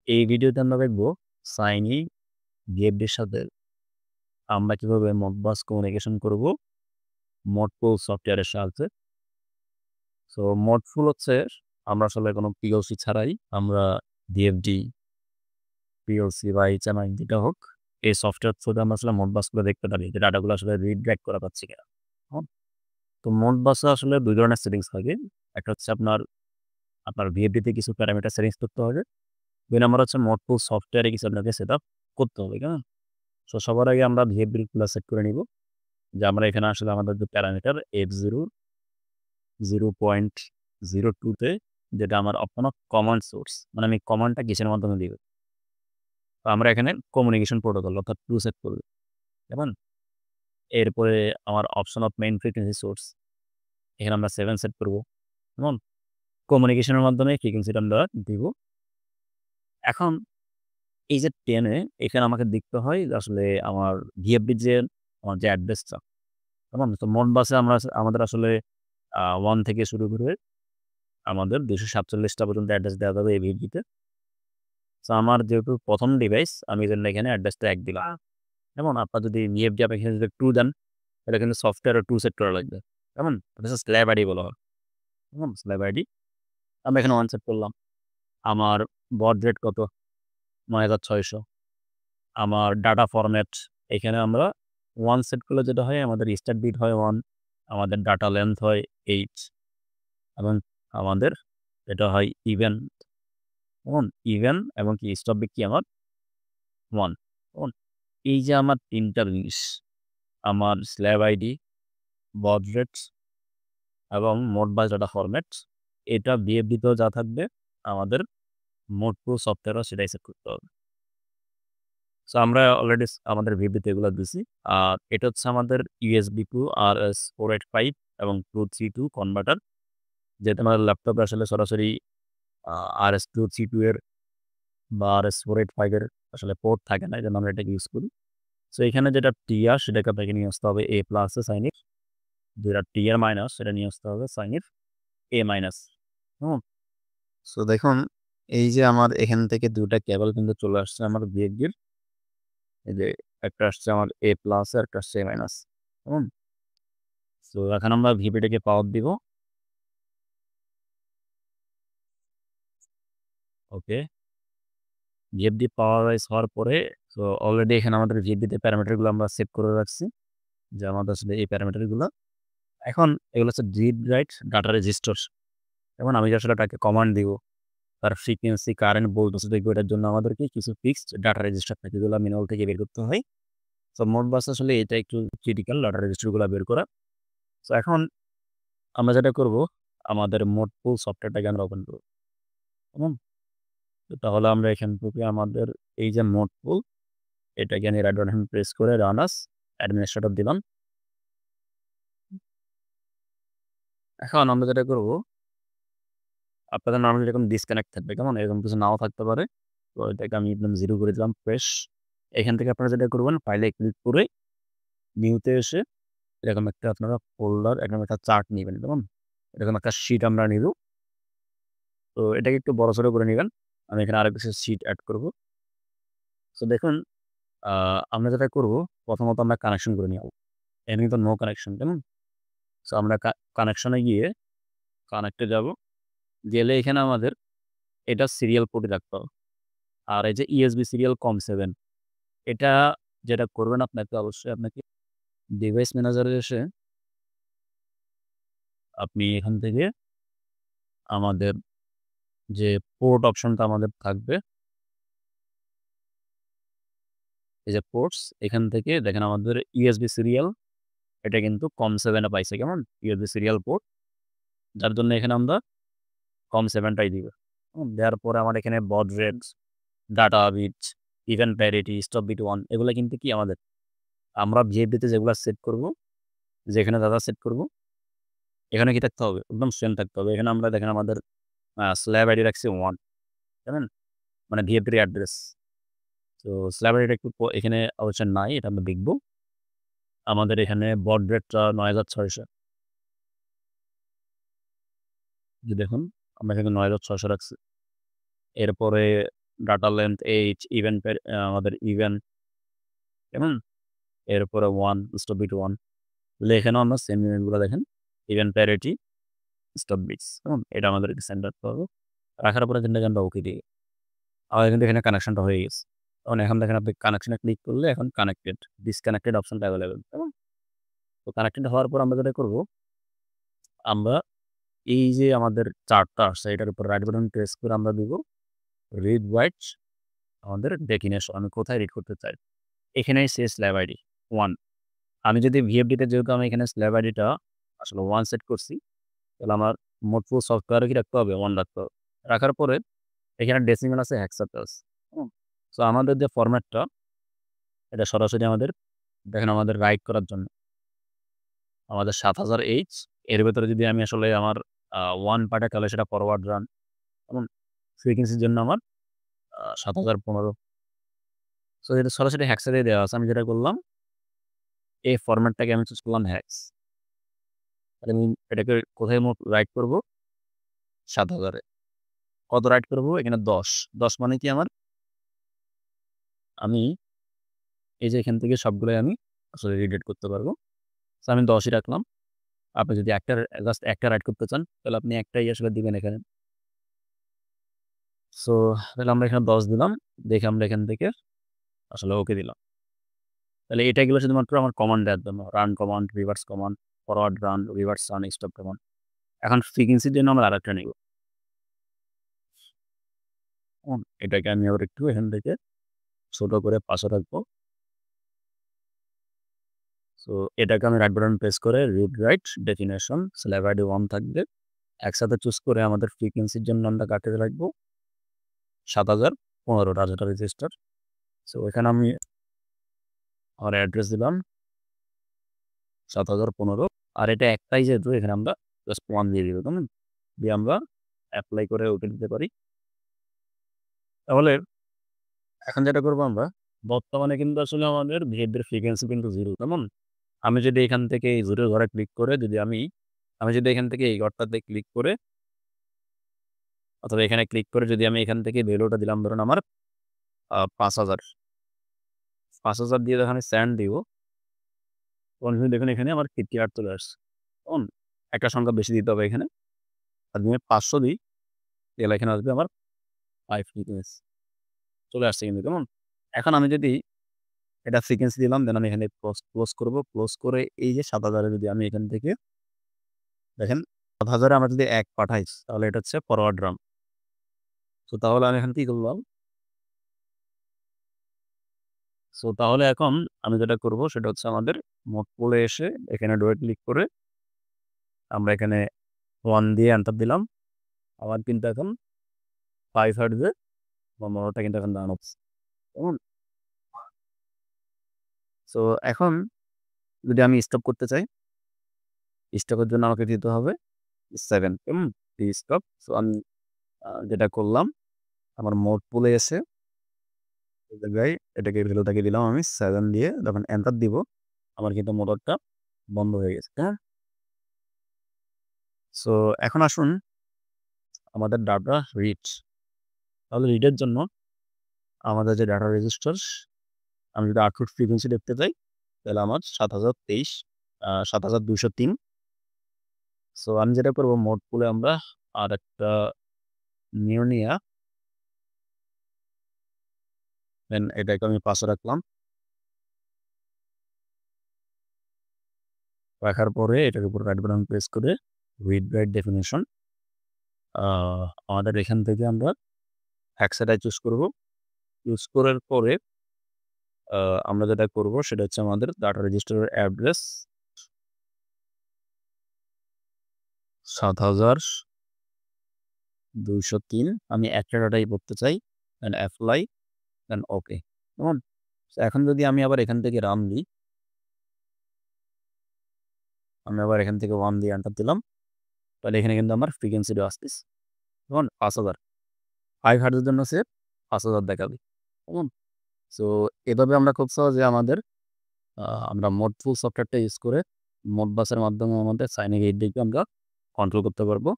এই ভিডিওতে আমরা দেখব সাইনি ভিএফডির সাথে আমরা কিভাবে মডবাস কমিউনিকেশন করব মডফুল সফটওয়্যারের সাহায্যে। সো মডফুল হচ্ছে আমরা আসলে কোনো পিএলসি ছাড়াই আমরা ভিএফডি, পিএলসি বা এইচএমআই যেটা হোক এই সফটওয়্যার থ্রুতে আমরা আসলে মডবাসগুলো দেখতে পারি যে ডাটাগুলো আসলে রিড রাইট করা পাচ্ছি কিনা। হ্যাঁ? তো মডবাসে আসলে ২ ধরনের সেটিংস থাকে। একটা হচ্ছে আপনার আপনার ভিএফডিতে কিছু প্যারামিটার সেটিংস করতে হবে। ২ নাম্বার হচ্ছে মডফুল সফটওয়্যারে কিছু আপনাকে সেটআপ করতে হবে, কেমন? সো সবার আগে আমরা ভিএফডি গুলা সেট করে নিব। যে আমরা এখানে আসলে আমাদের যে প্যারামিটার F0 0.02 তে যেটা আমার অপশন অফ কমান্ড সোর্স, মানে আমি কমান্ডটা কিসের মাধ্যমে দিব। তো আমরা এখানে কমিউনিকেশন প্রোটোকল অর্থাৎ 2 সেট করব। কেমন? এরপরে আমার option of main frequency source এখানে আমরা 7 সেট করব। কেমন? কমিউনিকেশনের মাধ্যমে ফ্রিকোয়েন্সিটা আমরা দিব। এখন এই যে 10 এ এখানে আমাকে দেখতে হয় যে আসলে আমার ভিএফডি যে আমার যে অ্যাড্রেসটা, কেমন? তো মডবাসে আমাদের আসলে 1 থেকে শুরু করে আমাদের ২৪৭ টা পর্যন্ত অ্যাড্রেস দেওয়া যাবে এই ভিডিওতে। সো আমার যেহেতু ১ম ডিভাইস আমি এজন্য এখানে অ্যাড্রেসটা ১ দিলাম। যেমন আপনার যদি VFD আপনি এখানে যদি 2 দেন, তাহলে কিন্তু সফটওয়্যারে 2 সেট করা লাগবে। কেমন? এটা হচ্ছে স্ল্যাব আইডি বলা হয়। কেমন? Slab ID. আমি এখানে 1 সেট করলাম। আমার বড রেট কত? ৯৬০০। আমার ডাটা ফরম্যাট এখানে আমরা 1 সেট করলে যেটা হয় আমাদের স্টার্ট বিট হয় 1, আমাদের ডাটা লেংথ হয় 8 এবং আমাদের এটা হয় ইভেন। কেমন? ইভেন এবং কি স্টপ বিট কি আমার 1। কেমন? এই যে আমার ৩ টা জিনিস, আমার স্ল্যাব আইডি, বড রেট এবং মোডবাস ডাটা ফরম্যাট, এটা VFD তেও যা থাকবে আমাদের মোডপ্রো সফটওয়্যারও সেটাই সেট করতে হবে। সো আমরা অলরেডি আমাদের VFD তে এগুলা দিছি। আর এটা হচ্ছে আমাদের USB টু RS485 এবং 232 কনভার্টার, যেটা আমাদের ল্যাপটপে আসলে সরাসরি RS232 এর বা RS485 এর আসলে পোর্ট থাকে না। এজন্য আমরা এটাকে ইউজ করি। সো এখানে যেটা টিআর সেটাকে আপনাকে নিয়ে আসতে হবে A+ এ সাইনিফ। যেটা টিআর মাইনাস সেটা নিয়ে আসতে হবে সাইনিফ A-। হুম? সো দেখুন এই যে আমার এখান থেকে ২ টা কেবল কিন্তু চলে আসছে আমার VFD-র। এই যে একটা আসছে আমার A+ আর একটা আসছে A-। হুম? সো এখন আমরা VFD-টাকে পাওয়ার দিব। ওকে। VFD পাওয়ারাইজ হওয়ার পরে সো অলরেডি এখানে আমাদের VFD-তে প্যারামিটারগুলো আমরা সেট করে রাখছি। যে আমাদের আসলে এই প্যারামিটারগুলো। এখন এগুলো হচ্ছে রিড রাইট ডাটা রেজিস্টার। যেমন আমি যে আসলে এটাকে কমান্ড দিব, তার ফ্রিকোয়েন্সি, কারেন্ট বলতেছে দেখবো এটার জন্য আমাদেরকে কিছু ফিক্সড ডাটা রেজিস্টার থাকে যেগুলো ম্যানুয়াল থেকে বের করতে হয়। সো মোডবাস আসলে এটা একটু ক্রিটিক্যাল ডাটা রেজিস্টারগুলো বের করা। সো এখন আমরা যেটা করব আমাদের মোডফুল সফটওয়্যারটাকে আমরা ওপেন করব। কেমন? তো তাহলে আমরা এখান থেকে আমাদের এই যে মোডফুল এটাকে আমি রাইট বাটন প্রেস করে রান আস অ্যাডমিনিস্ট্রেটর দিলাম। এখন আমরা যেটা করব আপনাদের নরমালি এরকম ডিসকানেক্ট থাকবে, কেমন? এরকম কিছু নাও থাকতে পারে। তো এটাকে আমি একদম 0 করে দিলাম ফ্রেশ। এখান থেকে আপনারা যেটা করবেন ফাইলে ক্লিক করে নিউতে এসে এরকম একটা আপনারা ফোল্ডার, এরকম একটা চার্ট নিবেন, কেমন? এরকম একটা শিট আমরা নিব। তো এটাকে একটু বড়সড় করে নিবেন। আমি এখানে আরো কিছু শিট এড করব। সো দেখুন আ আমরা যেটা করব প্রথমত আমরা কানেকশন করে নিব। এখানে কিন্তু নো কানেকশন, কেমন? সো আমরা কানেকশনে গিয়ে কানেক্টে যাব। গেলে এখানে আমাদের এটা সিরিয়াল পোর্টে রাখতে হবে। আর এই যে USB সিরিয়াল COM7 এটা যেটা করবেন আপনাকে অবশ্যই আপনাকে ডিভাইস ম্যানেজারে এসে আপনি এখান থেকে আমাদের যে পোর্ট অপশনটা আমাদের থাকবে, এই যে পোর্টস এখান থেকে দেখেন আমাদের USB সিরিয়াল এটা কিন্তু COM7 এ পাইছে, কেমন? USB সিরিয়াল পোর্ট, যার জন্য এখানে আমরা COM7 টাই দিব। দেওয়ার পরে আমার এখানে baud rate, data bit, even parity, stop bit 1 এগুলা কিন্তু কি আমাদের আমরা VFD তে যেগুলা সেট করব, যেখানে ডাটা সেট করব এখানে কি থাকতে হবে? একদম সেম থাকতে হবে। এখানে আমরা দেখেন আমাদের স্ল্যাব আইডি রাখছি 1, জানেন? মানে VFD এর অ্যাড্রেস। তো স্ল্যাব আইডিটা একটু এখানে অবশ্য নাই, এটা আমরা দেখব। আমাদের এখানে বড রেটটা ৯৬০০। যে দেখুন আমরা এখানে ৯৬০০ রাখছি। এরপরে ডাটা লেন্থ, এইজ, ইভেন্ট আমাদের ইভেন্ট, কেমন? এরপরে 1 স্টপ বিট 1 এখানেও আমরা সেম ইভেন্টগুলো দেখেন ইভেন্ট প্যারিটি, স্টপ বিটস, কেমন? এটা আমাদেরকে সেন্ড রাখতে হবে। রাখার পরে এখান থেকে আমরা ওকে দিই। আমাদের কিন্তু এখানে কানেকশনটা হয়ে গেছে। তখন এখন দেখেন আপনি কানেকশনে ক্লিক করলে এখন কানেক্টেড, ডিসকানেক্টেড অপশনটা অ্যাভেলেবল, কেমন? তো কানেক্টেড হওয়ার পর আমরা যেটা করব, আমরা এই যে আমাদের চার্টটা আসছে এটার উপর রাইট বাটন প্রেস করে আমরা দিব রিড রাইট আমাদের ডেস্টিনেশন, আমি কোথায় রিড করতে চাই। এখানে সে স্ল্যাব আইডি 1। আমি যদি ভিএফডিতে যেহেতু আমি এখানে স্ল্যাব আইডিটা আসলে 1 সেট করছি, তাহলে আমার মোটফুল সফটওয়্যারে কি রাখতে হবে 1 রাখতে হবে। রাখার পরে এখানে ডেসিমেল আছে, হেক্সাতে। সো আমাদের যে ফরম্যাটটা এটা সরাসরি আমাদের দেখেন আমাদের রাইট করার জন্য আমাদের ৭০০০ এইচ এর ভেতরে যদি আমি আসলে আমার 1 পাঠাই তাহলে সেটা ফরওয়ার্ড রান এবং ফ্রিকোয়েন্সির জন্য আমার ৭০১৫। সো এটা সরাসরি হেক্সা দিয়ে দেওয়া আছে। আমি যেটা করলাম এই ফরম্যাটটাকে আমি চুজ করলাম হেক্স। তাহলে আমি এটাকে কোথায় রাইট করব ৭০০০ এ। কত রাইট করব এখানে ১০। ১০ মানে কি আমার আমি এই যে এখান থেকে সবগুলোই আমি আসলে রিডেট করতে পারবো। সো আমি ১০ই রাখলাম। আপনি যদি একটা জাস্ট একটা রাইট করতে চান তাহলে আপনি একটাই আসলে দিবেন এখানে। সো তাহলে আমরা এখানে ১০ দিলাম। দেখে আমরা এখান থেকে আসলে ওকে দিলাম। তাহলে এটা গেল শুধুমাত্র আমার কমান্ড দেওয়ার জন্য। Run command, reverse command, forward run, reverse run, stop command. এখন ফ্রিকোয়েন্সির জন্য আমরা আরেকটা নিব। এটাকে আমি আবার একটু এখান থেকে ছোট করে পাশে রাখবো। সো এটাকে আমি রাইট বাটন প্রেস করে read write destination slab ID 1 থাকবে। একসাথে চুজ করে আমাদের ফ্রিকোয়েন্সির জন্য আমরা কাটে রাখবো ৭০১৫ ডাটা রেজিস্টার। সো এখানে আমি আমার অ্যাড্রেস দিলাম ৭০১৫। আর এটা একটাই যেহেতু এখানে আমরা জাস্ট 1 দিয়ে দিব, কেমন? দিয়ে আমরা এপ্লাই করে ওকে দিতে পারি। তাহলে এখন যেটা করবো আমরা বর্তমানে কিন্তু আসলে আমাদের ভিএফডির ফ্রিকোয়েন্সি কিন্তু 0, কেমন? আমি যদি এখান থেকে এই 0 ঘরে ক্লিক করে যদি আমি যদি এখান থেকে এই ঘরটাতে ক্লিক করে অথবা এখানে ক্লিক করে যদি আমি এখান থেকে ভ্যালুটা দিলাম ধরুন আমার ৫০০০ ৫০০০ দিয়ে যখন আমি সেন্ড দিব তখন কিন্তু দেখুন এখানে আমার KTR চলে আসছে। কেমন? একটা সংখ্যা বেশি দিতে হবে এখানে। আর যদি আমি ৫০০ দিই তাহলে এখানে আসবে আমার 5 ফ্রিকোয়েন্সি চলে আসছে কিন্তু, কেমন? এখন আমি যদি এটা ফ্রিকোয়েন্সি দিলাম দেন আমি এখানে ক্লোজ করব। ক্লোজ করে এই যে ৭০০০ এ যদি আমি এখান থেকে দেখেন ৭০০০ এ আমরা যদি ১ পাঠাই তাহলে এটা হচ্ছে ফরওয়ার্ড রান। সো তাহলে আমি এখানে কি করলাম? সো তাহলে এখন আমি যেটা করব সেটা হচ্ছে আমাদের মোড পুলে এসে এখানে ডুয়াল ক্লিক করে আমরা এখানে 1 দিয়ে এন্টার দিলাম। আমার কিন্তু এখন 5 হার্টজ এ আমার মোটরটা কিন্তু এখন রান হচ্ছে, কেমন? সো এখন যদি আমি স্টপ করতে চাই, স্টপের জন্য আমাকে দিতে হবে 7, কেমন? স্টপ। সো আমি যেটা করলাম আমার মোড পুলে এসে এই জায়গায় এটাকে ভ্যালুটাকে দিলাম আমি 7 দিয়ে যখন এন্টার দিব আমার কিন্তু মোটরটা বন্ধ হয়ে গেছে, হ্যাঁ? সো এখন আসুন আমাদের ডাটা রিড। তাহলে রিডের জন্য আমাদের যে ডাটা রেজিস্টার আমি যদি আউটপুট ফ্রিকোয়েন্সি দেখতে চাই তাহলে আমার ৭০২৩ ৭২০৩। সো আমি যেটা করব মোড পুলে আমরা আরেকটা নিউ নিয়া দেন এটাকে আমি পাশে রাখলাম। রাখার পরে এটার উপর রাইট বাটন প্রেস করে রিড রাইট ডেফিনিশন আমাদের এখান থেকে আমরা হেক্সাটাই চুজ করব। চুজ করার পরে আমরা যেটা করব সেটা হচ্ছে আমাদের ডাটা রেজিস্টারের অ্যাড্রেস ৭২০৩ আমি একটা ডাটাই করতে চাই দেন অ্যাপ্লাই দেন ওকে, কেমন? এখন যদি আমি আবার এখান থেকে রান দিই, আমি আবার এখান থেকে 1 দিয়ে এন্টার দিলাম তাহলে এখানে কিন্তু আমার ফ্রিকোয়েন্সিটা আসতেছে, কেমন? ৫০০০ 5 হার্টজের জন্য সে ৫০০০ দেখাবে, কেমন? সো এভাবে আমরা খুব সহজে আমাদের আমরা মোডফুল সফটওয়্যারটা ইউজ করে মোডবাসের মাধ্যমে আমাদের সাইনিং এইডটিকে আমরা কন্ট্রোল করতে পারবো।